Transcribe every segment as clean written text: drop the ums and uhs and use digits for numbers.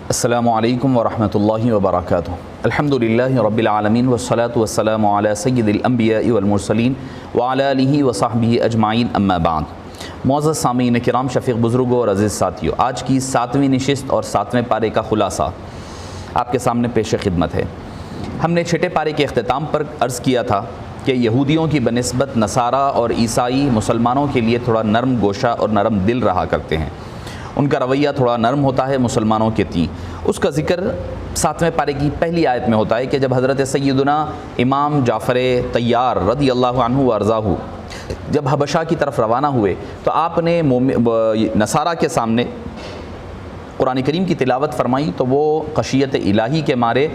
السلام علیکم ورحمۃ اللہ وبرکاتہ۔ الحمدللہ رب العالمین والصلاة والسلام علی سید الانبیاء والمرسلین وعلی آلہ وصحبہ اجمعین، اما بعد۔ معزز سامعین کرام، شفیق بزرگوں اور عزیز ساتھیوں، آج کی 7ویں نشست اور 7ویں پارے کا خلاصہ آپ کے سامنے پیش خدمت ہے۔ ہم نے 6 پارے کے اختتام پر عرض کیا تھا کہ یہودیوں کی بنسبت نصارہ اور عیسائی مسلمانوں کے لیے تھوڑا نرم گوشہ اور نرم دل رہا کرتے ہیں، ان کا رویہ تھوڑا نرم ہوتا ہے مسلمانوں کے تئیں۔ اس کا ذکر 7ویں پارے کی پہلی آیت میں ہوتا ہے کہ جب حضرت سیدنا امام جعفر طیار رضی اللہ عنہ وارضاہ جب حبشہ کی طرف روانہ ہوئے تو آپ نے نصارہ کے سامنے قرآن کریم کی تلاوت فرمائی تو وہ خشیت الہی کے مارے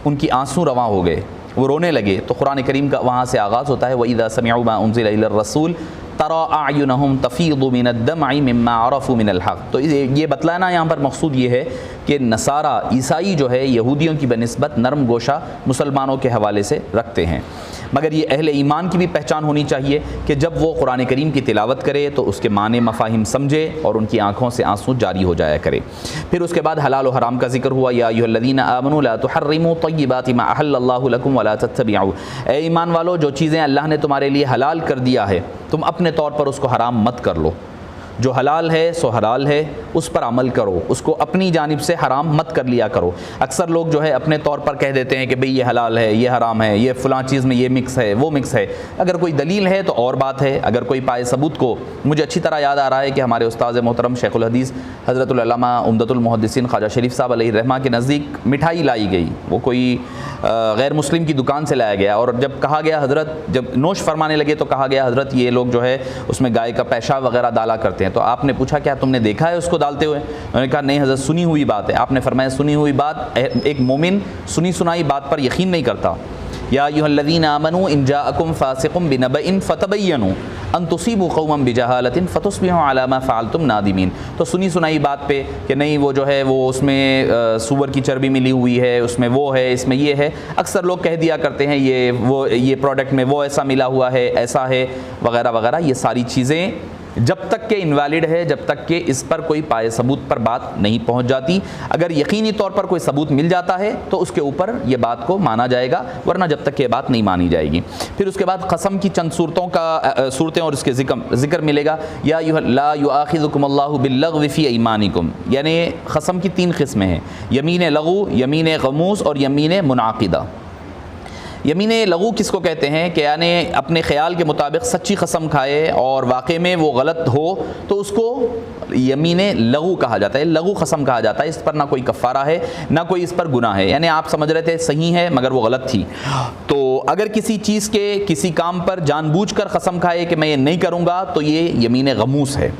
ان کی آنسو رواں ہو گئے، وہ رونے لگے۔ تو قرآن کریم کا وہاں سے آغاز ہوتا ہے وَإِذَا سَمِعُوا مَا أُنزِلَ إِلَى الرَّسُولِ تَرَىٰ أَعْيُنَهُمْ تَفِيضُ مِنَ الدَّمْعِ مِمَّا عَرَفُوا مِنَ الْحَقِّ۔ تو یہ بتلانا یہاں پر مقصود یہ ہے کہ نصارہ عیسائی جو ہے یہودیوں کی بنسبت نرم گوشہ مسلمانوں کے حوالے سے رکھتے ہیں، مگر یہ اہل ایمان کی بھی پہچان ہونی چاہیے کہ جب وہ قرآن کریم کی تلاوت کرے تو اس کے معنی مفاہیم سمجھے اور ان کی آنکھوں سے آنسو جاری ہو جایا کرے۔ پھر اس کے بعد حلال و حرام کا ذکر ہوا، یا ایھا الذین آمنوا لا تحرموا طیبات ما احل اللہ لکم ولا تتبعوا۔ اے ایمان والو، جو چیزیں اللہ نے تمہارے لیے حلال کر دیا ہے تم اپنے طور پر اس کو حرام مت کر لو۔ جو حلال ہے سو حلال ہے، اس پر عمل کرو، اس کو اپنی جانب سے حرام مت کر لیا کرو۔ اکثر لوگ جو ہے اپنے طور پر کہہ دیتے ہیں کہ بھئی یہ حلال ہے، یہ حرام ہے، یہ فلاں چیز میں یہ مکس ہے، وہ مکس ہے۔ اگر کوئی دلیل ہے تو اور بات ہے، اگر کوئی پائے ثبوت کو۔ مجھے اچھی طرح یاد آ رہا ہے کہ ہمارے استاد محترم شیخ الحدیث حضرت العلامہ عمدۃ المحدثین خواجہ شریف صاحب علیہ الرحمہ کے نزدیک مٹھائی لائی گئی، وہ کوئی غیر مسلم کی دکان سے لایا گیا، اور جب کہا گیا حضرت، جب نوش فرمانے لگے تو کہا گیا حضرت یہ لوگ جو ہے اس میں گائے کا پیشاب وغیرہ ڈالا کرتے ہیں۔ تو آپ نے پوچھا کیا تم نے دیکھا ہے اس کو ڈالتے ہوئے؟ انہوں نے کہا نہیں حضرت، سنی ہوئی بات ہے۔ آپ نے فرمایا سنی ہوئی بات، ایک مومن سنی سنائی بات پر یقین نہیں کرتا۔ یا ایھا الذین آمنوا ان جاءکم فاسق بنبأ فتبینوا ان تصیبوا قوما بجہالۃ فتصبحوا علی ما فعلتم نادمین۔ تو سنی سنائی بات پہ کہ نہیں وہ جو ہے وہ اس میں سور کی چربی ملی ہوئی ہے، اس میں وہ ہے، اس میں یہ ہے، اکثر لوگ کہہ دیا کرتے ہیں یہ پروڈکٹ میں وہ ایسا ملا ہوا ہے، ایسا ہے وغیرہ وغیرہ۔ یہ ساری چیزیں جب تک کہ انویلڈ ہے، جب تک کہ اس پر کوئی پائے ثبوت پر بات نہیں پہنچ جاتی۔ اگر یقینی طور پر کوئی ثبوت مل جاتا ہے تو اس کے اوپر یہ بات کو مانا جائے گا، ورنہ جب تک یہ بات نہیں مانی جائے گی۔ پھر اس کے بعد قسم کی چند صورتیں اور اس کے ذکر ملے گا۔ یا لا یؤاخذکم اللہ باللغو فی ایمانکم، یعنی قسم کی 3 قسمیں ہیں، یمین لغو، یمین غموس اور یمین منعقدہ۔ یمین لغو کس کو کہتے ہیں کہ یعنی اپنے خیال کے مطابق سچی قسم کھائے اور واقع میں وہ غلط ہو تو اس کو یمین لغو کہا جاتا ہے، لغو قسم کہا جاتا ہے۔ اس پر نہ کوئی کفارہ ہے نہ کوئی اس پر گناہ ہے، یعنی آپ سمجھ رہے تھے صحیح ہے مگر وہ غلط تھی۔ تو اگر کسی چیز کے کسی کام پر جان بوجھ کر قسم کھائے کہ میں یہ نہیں کروں گا تو یہ یمین غموس ہے،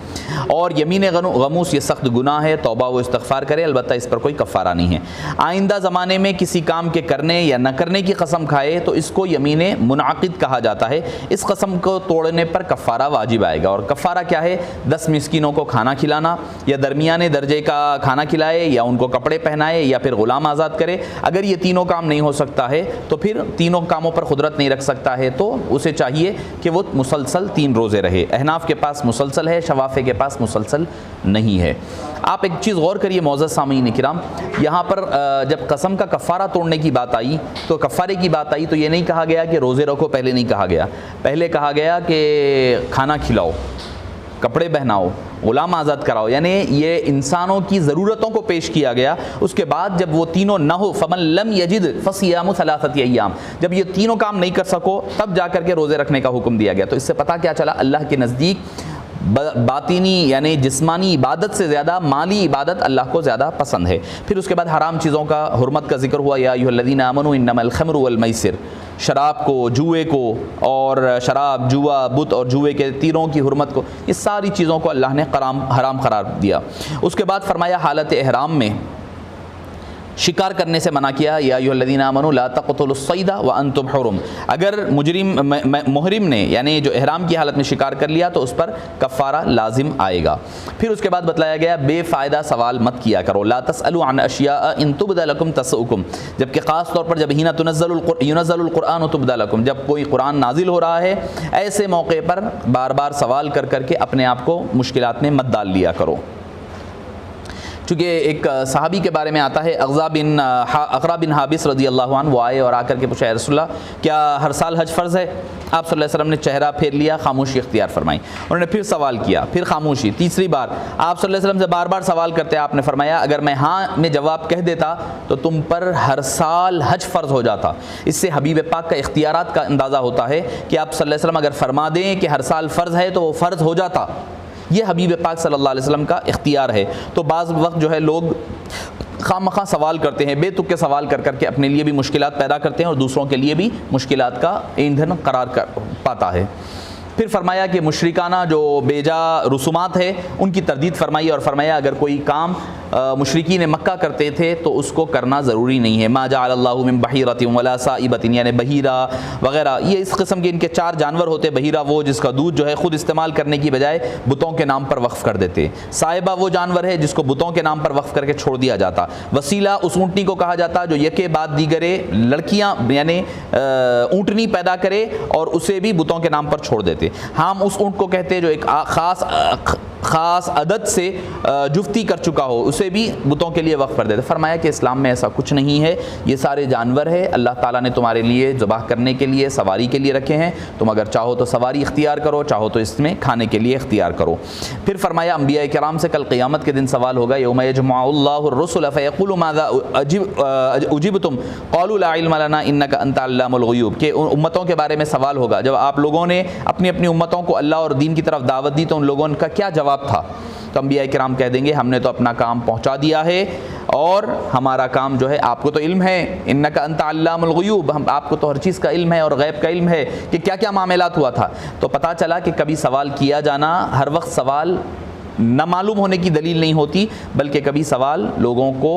اور یمین غموس یہ سخت گناہ ہے، توبہ و استغفار کرے، البتہ اس پر کوئی کفارہ نہیں ہے۔ آئندہ زمانے میں کسی کام کے کرنے یا نہ کرنے کی قسم کھائے تو اس کو یمین منعقد کہا جاتا ہے۔ اس قسم کو توڑنے پر کفارہ واجب آئے گا، اور کفارہ کیا ہے؟ 10 مسکینوں کو کھانا کھلانا، یا درمیانے درجے کا کھانا کھلائے، یا ان کو کپڑے پہنائے، یا پھر غلام آزاد کرے۔ اگر یہ تینوں کام نہیں ہو سکتا ہے تو پھر تینوں کاموں پر قدرت نہیں رکھ سکتا ہے تو اسے چاہیے کہ وہ مسلسل 3 روزے رہے۔ احناف کے پاس مسلسل ہے، شوافع کے پاس مسلسل نہیں ہے۔ آپ ایک چیز غور کریے معزز سامعین کرام، یہاں پر جب قسم کا کفارہ توڑنے کی بات آئی تو کفارے کی بات آئی تو یہ نہیں کہا گیا کہ روزے رکھو، پہلے نہیں کہا گیا، پہلے کہا گیا کہ کھانا کھلاؤ، کپڑے پہناؤ، غلام آزاد کراؤ، یعنی یہ انسانوں کی ضرورتوں کو پیش کیا گیا۔ اس کے بعد جب وہ تینوں نہ ہو، فمن لم یجد فصیام 3 ایام، جب یہ تینوں کام نہیں کر سکو تب جا کر کے روزے رکھنے کا حکم دیا گیا۔ تو اس سے پتہ کیا چلا؟ اللہ کے نزدیک باطنی یعنی جسمانی عبادت سے زیادہ مالی عبادت اللہ کو زیادہ پسند ہے۔ پھر اس کے بعد حرام چیزوں کا حرمت کا ذکر ہوا، یا ایھا الذین آمنوا انما الخمر والمیسر، شراب کو، جوئے کو، اور شراب، جوا، بت اور جوئے کے تیروں کی حرمت کو، یہ ساری چیزوں کو اللہ نے حرام قرار دیا۔ اس کے بعد فرمایا حالت احرام میں شکار کرنے سے منع کیا، یا ایھا الذین آمنوا لا تقتلوا الصید وانتم حرم۔ اگر محرم نے یعنی جو احرام کی حالت میں شکار کر لیا تو اس پر کفارہ لازم آئے گا۔ پھر اس کے بعد بتلایا گیا بے فائدہ سوال مت کیا کرو، لا تسألوا عن اشیاء ان تبد لکم تسؤکم، جبکہ خاص طور پر جب ینزل القرآن تبد لکم، جب کوئی قرآن نازل ہو رہا ہے ایسے موقع پر بار بار سوال کر کر کے اپنے آپ کو مشکلات میں مت ڈال لیا کرو۔ چونکہ ایک صحابی کے بارے میں آتا ہے اقرا بن حابس رضی اللہ عنہ، وہ آئے اور آ کر کے پوچھا، رسول اللہ کیا ہر سال حج فرض ہے؟ آپ صلی اللہ علیہ وسلم نے چہرہ پھیر لیا، خاموشی اختیار فرمائی. انہوں نے پھر سوال کیا، پھر خاموشی. تیسری بار آپ صلی اللہ علیہ وسلم سے بار بار سوال کرتے، آپ نے فرمایا اگر میں ہاں میں جواب کہہ دیتا تو تم پر ہر سال حج فرض ہو جاتا. اس سے حبیب پاک کا اختیارات کا اندازہ ہوتا ہے کہ آپ صلی اللہ علیہ وسلم اگر فرما دیں کہ ہر سال فرض ہے تو وہ فرض ہو جاتا. یہ حبیب پاک صلی اللہ علیہ وسلم کا اختیار ہے. تو بعض وقت جو ہے لوگ خواہ مخواہ سوال کرتے ہیں، بے تک کے سوال کر کر کے اپنے لیے بھی مشکلات پیدا کرتے ہیں اور دوسروں کے لیے بھی مشکلات کا ایندھن قرار پاتا ہے. پھر فرمایا کہ مشرکانہ جو بیجا رسومات ہے ان کی تردید فرمائی اور فرمایا اگر کوئی کام مشرکین مکہ کرتے تھے تو اس کو کرنا ضروری نہیں ہے. ما جعل اللہ من بحیرۃ ولا صائبۃ، یعنی بحیرہ وغیرہ، یہ اس قسم کے ان کے 4 جانور ہوتے. بحیرہ وہ جس کا دودھ جو ہے خود استعمال کرنے کی بجائے بتوں کے نام پر وقف کر دیتے. صائبہ وہ جانور ہے جس کو بتوں کے نام پر وقف کر کے چھوڑ دیا جاتا. وسیلہ اس اونٹنی کو کہا جاتا جو یکے بعد دیگرے لڑکیاں یعنی اونٹنی پیدا کرے اور اسے بھی بتوں کے نام پر چھوڑ دیتے. ہم اس اونٹ کو کہتے ہیں جو ایک خاص عدد سے جفتی کر چکا ہو، اسے بھی بتوں کے لیے وقف کر دیتے. فرمایا کہ اسلام میں ایسا کچھ نہیں ہے، یہ سارے جانور ہے اللہ تعالیٰ نے تمہارے لیے ذبح کرنے کے لیے، سواری کے لیے رکھے ہیں. تم اگر چاہو تو سواری اختیار کرو، چاہو تو اس میں کھانے کے لیے اختیار کرو. پھر فرمایا انبیاء کرام سے کل قیامت کے دن سوال ہوگا، یوم یجمع اللہ الرسل فیقول ماذا اجبتم قالوا لا علم لنا انک انت علام الغیوب، کہ امتوں کے بارے میں سوال ہوگا. جب آپ لوگوں نے اپنی اپنی امتوں کو اللہ اور دین کی طرف دعوت دی تو ان لوگوں کا کیا جواب تھا؟ تو انبیاء کرام کہہ دیں گے ہم نے تو اپنا کام پہنچا دیا ہے اور ہمارا کام جو ہے، آپ کو تو علم ہے، انک انت علام الغیوب، آپ کو تو ہر چیز کا علم ہے اور غیب کا علم ہے کہ کیا کیا معاملات ہوا تھا. تو پتہ چلا کہ کبھی سوال کیا جانا ہر وقت سوال نہ معلوم ہونے کی دلیل نہیں ہوتی، بلکہ کبھی سوال لوگوں کو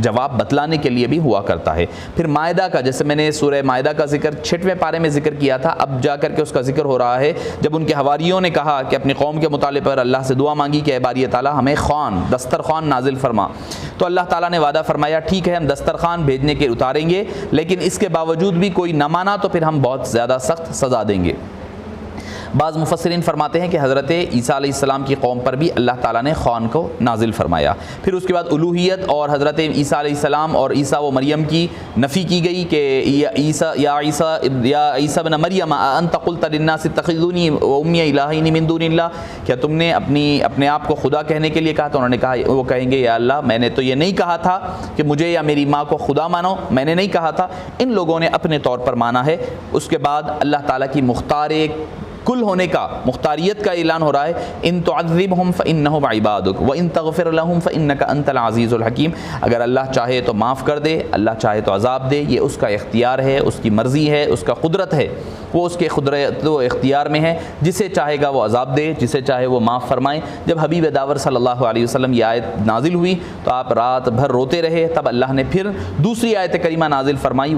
جواب بتلانے کے لیے بھی ہوا کرتا ہے. پھر مائدہ کا، جیسے میں نے سورہ مائدہ کا ذکر 6ویں پارے میں ذکر کیا تھا، اب جا کر کے اس کا ذکر ہو رہا ہے. جب ان کے حواریوں نے کہا کہ اپنی قوم کے مطالبے پر اللہ سے دعا مانگی کہ اے باری تعالیٰ ہمیں دسترخوان نازل فرما، تو اللہ تعالیٰ نے وعدہ فرمایا ٹھیک ہے ہم دسترخوان بھیجنے کے اتاریں گے، لیکن اس کے باوجود بھی کوئی نہ مانا تو پھر ہم بہت زیادہ سخت سزا دیں گے. بعض مفسرین فرماتے ہیں کہ حضرت عیسیٰ علیہ السلام کی قوم پر بھی اللہ تعالیٰ نے خوان کو نازل فرمایا. پھر اس کے بعد الوہیت اور حضرت عیسیٰ علیہ السلام اور عیسیٰ و مریم کی نفی کی گئی کہ یا عیسیٰ ابن مریم انت قلت للناس اتخذونی وامی الہین من دون اللہ، کیا تم نے اپنے آپ کو خدا کہنے کے لیے کہا؟ تو انہوں نے کہا، وہ کہیں گے یا اللہ میں نے تو یہ نہیں کہا تھا کہ مجھے یا میری ماں کو خدا مانو، میں نے نہیں کہا تھا. ان لوگوں نے اپنے طور پر مانا ہے. اس کے بعد اللہ تعالیٰ کی مختار کل ہونے کا، مختاریت کا اعلان ہو رہا ہے. ان تعذبہم فانہم عبادک وان تغفر لہم فانک انت العزیز الحکیم. اگر اللہ چاہے تو معاف کر دے، اللہ چاہے تو عذاب دے، یہ اس کا اختیار ہے، اس کی مرضی ہے، اس کا قدرت ہے، وہ اس کے قدرت و اختیار میں ہے. جسے چاہے گا وہ عذاب دے، جسے چاہے وہ معاف فرمائے. جب حبیب داور صلی اللہ علیہ وسلم یہ آیت نازل ہوئی تو آپ رات بھر روتے رہے. تب اللہ نے پھر دوسری آیت کریمہ نازل فرمائی،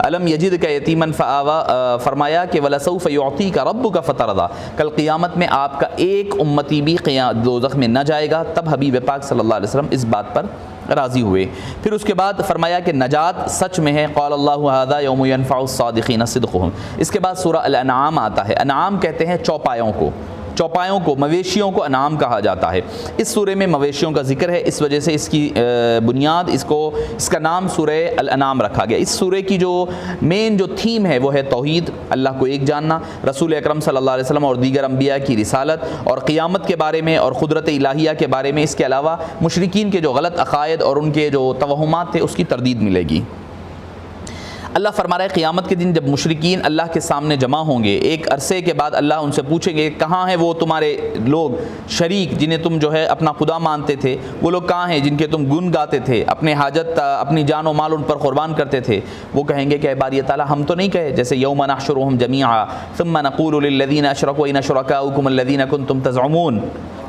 الم یجدک یتیما فآویٰ، فرمایا کہ ولسوف یعطیک ربک فترضیٰ، کل قیامت میں آپ کا ایک امتی بھی دوزخ میں نہ جائے گا. تب حبیب پاک صلی اللہ علیہ وسلم اس بات پر راضی ہوئے. پھر اس کے بعد فرمایا کہ نجات سچ میں ہے. قال اللہ ھذا یوم ینفع الصادقین صدقہم. اس کے بعد سورہ الانعام آتا ہے. انعام کہتے ہیں چوپایوں کو، مویشیوں کو انعام کہا جاتا ہے. اس سورے میں مویشیوں کا ذکر ہے، اس وجہ سے اس کی بنیاد اس کا نام سورہ الانعام رکھا گیا. اس سورے کی جو مین جو تھیم ہے وہ ہے توحید، اللہ کو ایک جاننا، رسول اکرم صلی اللہ علیہ وسلم اور دیگر انبیاء کی رسالت اور قیامت کے بارے میں اور قدرت الہیہ کے بارے میں. اس کے علاوہ مشرکین کے جو غلط عقائد اور ان کے جو توہمات تھے اس کی تردید ملے گی. اللہ فرما رہا ہے قیامت کے دن جب مشرکین اللہ کے سامنے جمع ہوں گے، ایک عرصے کے بعد اللہ ان سے پوچھیں گے کہاں ہیں وہ تمہارے لوگ شریک جنہیں تم جو ہے اپنا خدا مانتے تھے، وہ لوگ کہاں ہیں جن کے تم گن گاتے تھے، اپنے حاجت اپنی جان و مال ان پر قربان کرتے تھے. وہ کہیں گے کہ اے باری تعالیٰ ہم تو نہیں کہے، جیسے یوم نحشرهم جميعا ثم نقول للذین اشرکوا این شرکاؤکم الذین کنتم تزعمون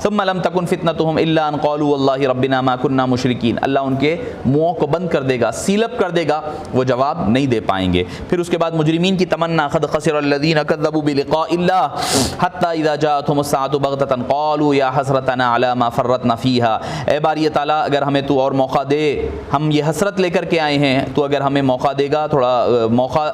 ثم لم تکن فتنتهم الا ان قالوا واللہ ربنا ما كنا مشرکین. اللہ ان کے منہوں کو بند کر دے گا، سیل اپ کر دے گا، وہ جواب نہیں دے پائیں گے. پھر اس کے بعد مجرمین کی تمنا قد خسر الذین کذبوا بلقاء اللہ حتی اذا جاءتهم الساعة بغتة قالوا یا حسرتنا علی ما فرطنا فیہا. اے باری تعالیٰ اگر ہمیں تو اور موقع دے، ہم یہ حسرت لے کر کے آئے ہیں، تو اگر ہمیں موقع دے گا، تھوڑا موقع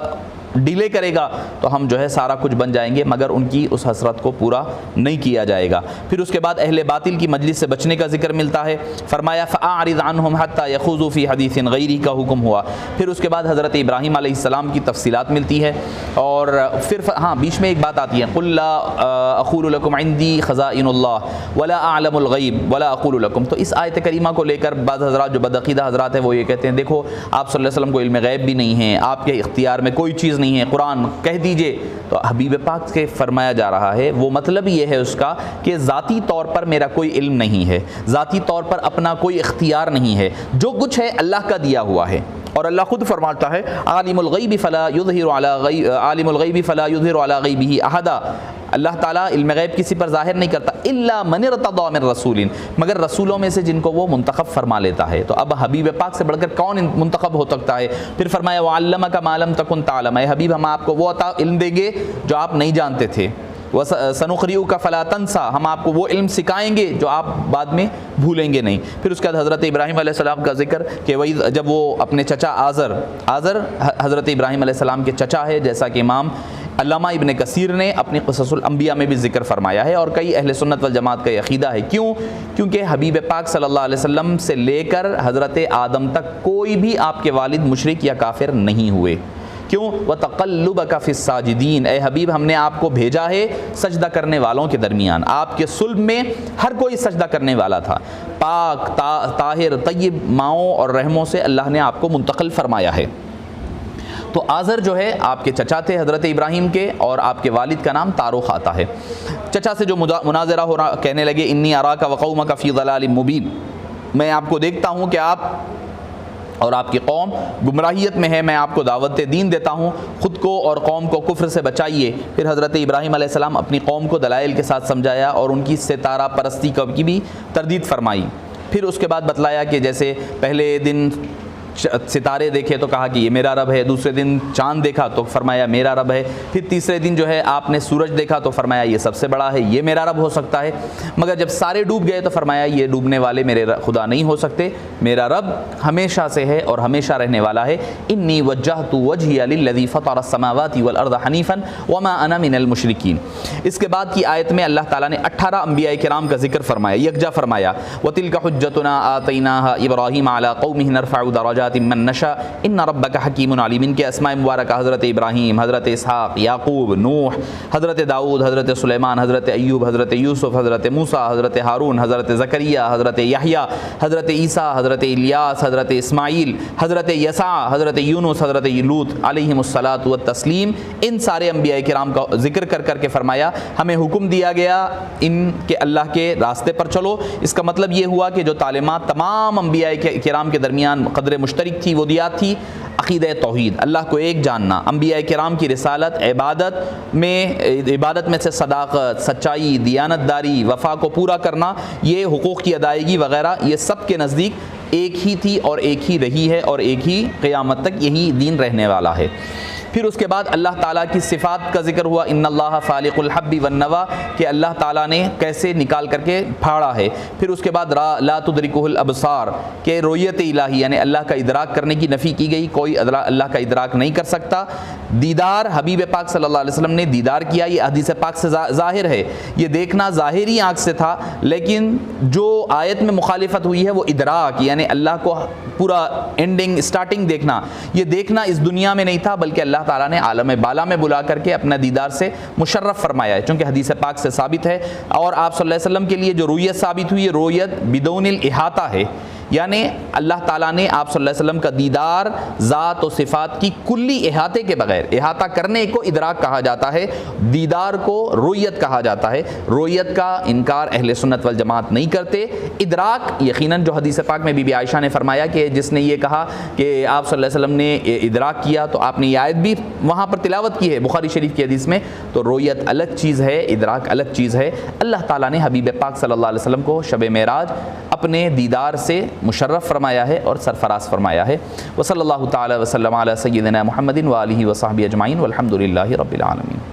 ڈیلے کرے گا تو ہم جو ہے سارا کچھ بن جائیں گے، مگر ان کی اس حسرت کو پورا نہیں کیا جائے گا۔ پھر اس کے بعد اہل باطل کی مجلس سے بچنے کا ذکر ملتا ہے، فرمایا فَأَعْرِضْ عَنْهُمْ حَتَّى يَخُوضُوا فِي حَدِيثٍ غَيْرِهِ کا حکم ہوا۔ پھر اس کے بعد حضرت ابراہیم علیہ السلام کی تفصیلات ملتی ہے، اور پھر ہاں بیچ میں ایک بات آتی ہے، قُلْ لَا أَقُولُ لَكُمْ عِنْدِي خَزَائِنُ اللَّهِ وَلَا أَعْلَمُ الْغَيْبَ وَلَا أَقُولُ لَكُمْ۔ تو اس آیت کریمہ کو لے کر بعض حضرات جو بدعقیدہ حضرات ہیں وہ یہ کہتے ہیں دیکھو آپ صلی اللہ علیہ وسلم کو علم غیب بھی نہیں ہے، آپ کے اختیار میں کوئی چیز نہیں ہے، قرآن کہہ دیجئے۔ تو حبیب پاک کے فرمایا جا رہا ہے وہ مطلب یہ ہے اس کا کہ ذاتی طور پر میرا کوئی علم نہیں ہے، ذاتی طور پر اپنا کوئی اختیار نہیں ہے، جو کچھ ہے اللہ کا دیا ہوا ہے۔ اور اللہ خود فرماتا ہے عالم الغیب فلا یظہر علی غیبہ احدا، اللہ تعالیٰ علم غیب کسی پر ظاہر نہیں کرتا الا من ارتضی من رسول، مگر رسولوں میں سے جن کو وہ منتخب فرما لیتا ہے۔ تو اب حبیب پاک سے بڑھ کر کون منتخب ہو سکتا ہے؟ پھر فرمایا وعلمک ما لم تکن تعلم، اے حبیب ہم آپ کو وہ علم دیں گے جو آپ نہیں جانتے تھے، سنقرئک فلا تنسى، ہم آپ کو وہ علم سکھائیں گے جو آپ بعد میں بھولیں گے نہیں۔ پھر اس کے بعد حضرت ابراہیم علیہ السلام کا ذکر کہ وہی جب وہ اپنے چچا آزر حضرت ابراہیم علیہ السلام کے چچا ہے، جیسا کہ امام علامہ ابن کثیر نے اپنی قصص الانبیاء میں بھی ذکر فرمایا ہے، اور کئی اہل سنت والجماعت کا یہ عقیدہ ہے۔ کیونکہ حبیب پاک صلی اللہ علیہ وسلم سے لے کر حضرت آدم تک کوئی بھی آپ کے والد مشرک یا کافر نہیں ہوئے۔ کیوں؟ وَتَقَلُّبَكَ فِي السَّاجِدِينَ، اے حبیب ہم نے آپ کو بھیجا ہے سجدہ کرنے والوں کے درمیان، آپ کے صلب میں ہر کوئی سجدہ کرنے والا تھا، پاک طاہر طیب ماؤں اور رحموں سے اللہ نے آپ کو منتقل فرمایا ہے۔ تو آزر جو ہے آپ کے چچا تھے حضرت ابراہیم کے، اور آپ کے والد کا نام تاروخ آتا ہے۔ چچا سے جو مناظرہ ہو رہا، کہنے لگے انی اراک وقومک فی ضلال مبین، میں آپ کو دیکھتا ہوں کہ آپ اور آپ کی قوم گمراہیت میں ہے، میں آپ کو دعوت دین دیتا ہوں، خود کو اور قوم کو کفر سے بچائیے۔ پھر حضرت ابراہیم علیہ السلام اپنی قوم کو دلائل کے ساتھ سمجھایا اور ان کی ستارہ پرستی کی بھی تردید فرمائی۔ پھر اس کے بعد بتلایا کہ جیسے پہلے دن ستارے دیکھے تو کہا کہ یہ میرا رب ہے، دوسرے دن چاند دیکھا تو فرمایا میرا رب ہے، پھر تیسرے دن جو ہے آپ نے سورج دیکھا تو فرمایا یہ سب سے بڑا ہے، یہ میرا رب ہو سکتا ہے، مگر جب سارے ڈوب گئے تو فرمایا یہ ڈوبنے والے میرے خدا نہیں ہو سکتے، میرا رب ہمیشہ سے ہے اور ہمیشہ رہنے والا ہے۔ انی وجہت وجہی للذی فطر السماوات والارض حنیفا وما انا من المشرکین۔ اس کے بعد کی آیت میں اللہ تعالیٰ نے 18 انبیاء کرام کا ذکر فرمایا، یکجا فرمایا وتلک حجتنا آتیناها ابراہیم علی قومہ نرفع درجات من نشاء ان ربک حکیم علیم۔ ان کے اسماء مبارکہ حضرت ابراہیم، حضرت اسحاق، یعقوب، نوح، حضرت داؤد، حضرت سلیمان، حضرت ایوب، حضرت یوسف، حضرت موسیٰ، حضرت ہارون، حضرت زکریہ، حضرت یحییٰ، حضرت عیسیٰ، حضرت الیاس، حضرت اسماعیل، حضرت یسع، حضرت یونس، حضرت لوط علیہم الصلاۃ والتسلیم، ان سارے انبیاء کرام کا ذکر کر کے فرمایا ہمیں حکم دیا گیا ان کے اللہ کے راستے پر چلو۔ اس کا مطلب یہ ہوا کہ جو تعلیمات تمام انبیاء کرام کے درمیان قدر مشترک تھی وہ دیا تھی عقیدہ توحید، اللہ کو ایک جاننا، انبیاء کرام کی رسالت، عبادت میں سے صداقت، سچائی، دیانت داری، وفا کو پورا کرنا، یہ حقوق کی ادائیگی وغیرہ، یہ سب کے نزدیک ایک ہی تھی اور ایک ہی رہی ہے اور ایک ہی قیامت تک یہی دین رہنے والا ہے۔ پھر اس کے بعد اللہ تعالیٰ کی صفات کا ذکر ہوا، ان اللہ فالق الحب والنوا، کہ اللہ تعالیٰ نے کیسے نکال کر کے پھاڑا ہے۔ پھر اس کے بعد لا تدرکہ الابصار، کہ رؤیت الہی یعنی اللہ کا ادراک کرنے کی نفی کی گئی، کوئی اللہ کا ادراک نہیں کر سکتا۔ دیدار، حبیب پاک صلی اللہ علیہ وسلم نے دیدار کیا، یہ حدیث پاک سے ظاہر ہے، یہ دیکھنا ظاہری آنکھ سے تھا، لیکن جو آیت میں مخالفت ہوئی ہے وہ ادراک یعنی اللہ کو پورا اینڈنگ اسٹارٹنگ دیکھنا، یہ دیکھنا اس دنیا میں نہیں تھا بلکہ اللہ تعالیٰ نے عالم بالا میں بلا کر کے اپنا دیدار سے مشرف فرمایا ہے، چونکہ حدیث پاک سے ثابت ہے۔ اور آپ صلی اللہ علیہ وسلم کے لیے جو رؤیت ثابت ہوئی ہے، رؤیت بدون الاحاطہ ہے، یعنی اللہ تعالیٰ نے آپ صلی اللہ علیہ وسلم کا دیدار ذات و صفات کی کلی احاطے کے بغیر، احاطہ کرنے کو ادراک کہا جاتا ہے، دیدار کو رؤیت کہا جاتا ہے۔ رؤیت کا انکار اہل سنت والجماعت نہیں کرتے۔ ادراک یقیناً جو حدیث پاک میں بی بی عائشہ نے فرمایا کہ جس نے یہ کہا کہ آپ صلی اللہ علیہ وسلم نے ادراک کیا تو آپ نے یہ آیت بھی وہاں پر تلاوت کی ہے بخاری شریف کی حدیث میں، تو رؤیت الگ چیز ہے، ادراک الگ چیز ہے۔ اللہ تعالیٰ نے حبیب پاک صلی اللہ علیہ وسلم کو شب معراج اپنے دیدار سے مشرف فرمایا ہے اور سرفراز فرمایا ہے۔ وصلی اللہ تعالی وسلم علی سیدنا محمد و آلہ و صحبہ اجمعین والحمد للہ رب العالمین۔